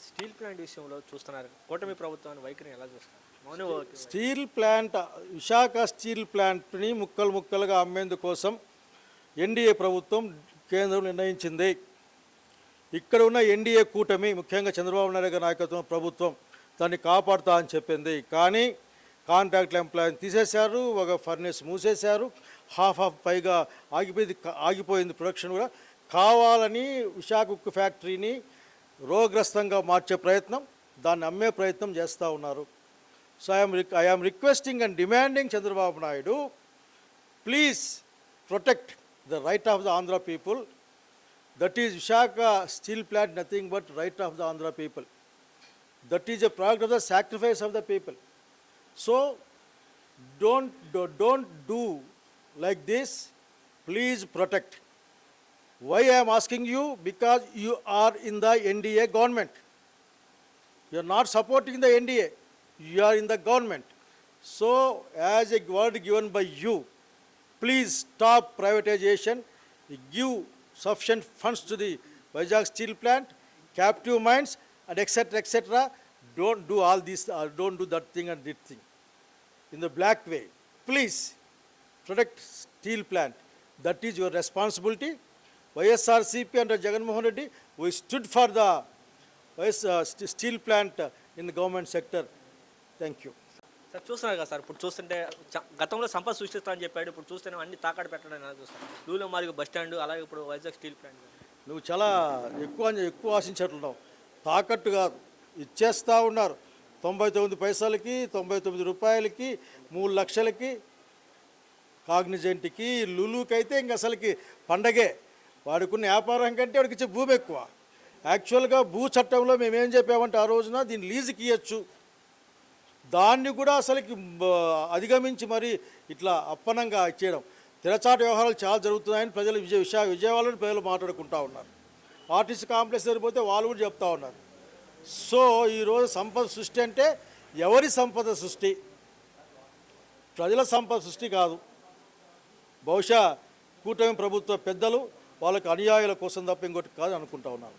Steel plant విషయంలో చూస్తున్నారు కూటమి ప్రభుత్వాన్ని వైఖరిని ఎలా చూస్తారు? స్టీల్ ప్లాంట్ విశాఖ స్టీల్ ప్లాంట్ని ముక్కలు ముక్కలుగా అమ్మేందుకోసం ఎన్డీఏ ప్రభుత్వం కేంద్రం నిర్ణయించింది. ఇక్కడ ఉన్న ఎన్డీఏ కూటమి ముఖ్యంగా చంద్రబాబు నాయుడు గారి నాయకత్వం ప్రభుత్వం దాన్ని కాపాడుతా అని చెప్పింది. కానీ కాంట్రాక్ట్ ఎంప్లాయీని తీసేశారు, ఒక ఫర్నేస్ మూసేశారు, హాఫ్ పైగా ఆగిపోయింది ప్రొడక్షన్ కూడా. కావాలని విశాఖ ఉక్కు ఫ్యాక్టరీని రోగ్రస్తంగా మార్చే ప్రయత్నం, దాన్ని అమ్మే ప్రయత్నం చేస్తూ ఉన్నారు. So I am requesting and demanding Chandrababu Naidu, please protect the right of the Andhra people. That is Visakhapatnam steel plant, nothing but right of the Andhra people. That is a product of the sacrifice of the people. So don't do like this. Please protect. Why I am asking you? Because you are in the NDA government. You are not supporting the NDA. You are in the government. So as a word given by you, please stop privatization, give sufficient funds to the Vizag steel plant, captive mines, and etc. etc. Don't do all this, don't do that thing and this thing in the black way. Please protect steel plant. That is your responsibility. YSRCP under Jagan Mohan Reddy, we stood for the steel plant in the government sector. Thank you sir. చూస్తున్నారు కదా sir, ఇప్పుడు చూస్తుంటే గతంలో సంపద సృష్టిస్తా అని చెప్పాడు, ఇప్పుడు చూస్తేనే అన్ని తాకట్టు పెట్టడం ఎలా చూస్తాను. లూలో మాదిగ బస్ స్టాండ్, అలాగే ఇప్పుడు వైజాగ్ స్టీల్ ప్లాంట్. నువ్వు చాలా ఎక్కువ ఆశించట్లున్నావు. తాకట్టు కాదు, ఇచ్చేస్తూ ఉన్నారు. 99 పైసలకి, 99 రూపాయలకి, 3 లక్షలకి. కాగ్నిజెంట్కి, లులుకి అయితే ఇంక అసలుకి పండగే. వాడుకున్న వ్యాపారం కంటే వాడికి ఇచ్చే భూమి ఎక్కువ. యాక్చువల్గా భూ చట్టంలో మేమేం చెప్పామంటే ఆ రోజున దీన్ని లీజుకి ఇవ్వచ్చు, దాన్ని కూడా అసలుకి అధిగమించి మరి ఇట్లా అప్పనంగా ఇచ్చేయడం. తెరచాటు వ్యవహారాలు చాలా జరుగుతున్నాయని ప్రజలు విజయవాడలో ప్రజలు మాట్లాడుకుంటూ ఉన్నారు. ఆర్టీసీ కాంప్లెక్స్ సరిపోతే వాళ్ళు కూడా చెప్తా ఉన్నారు. సో ఈరోజు సంపద సృష్టి అంటే ఎవరి సంపద సృష్టి? ప్రజల సంపద సృష్టి కాదు. బహుశా కూటమి ప్రభుత్వ పెద్దలు వాళ్ళకి అనుయాయుల కోసం తప్ప ఇంకోటి కాదు అనుకుంటా ఉన్నారు.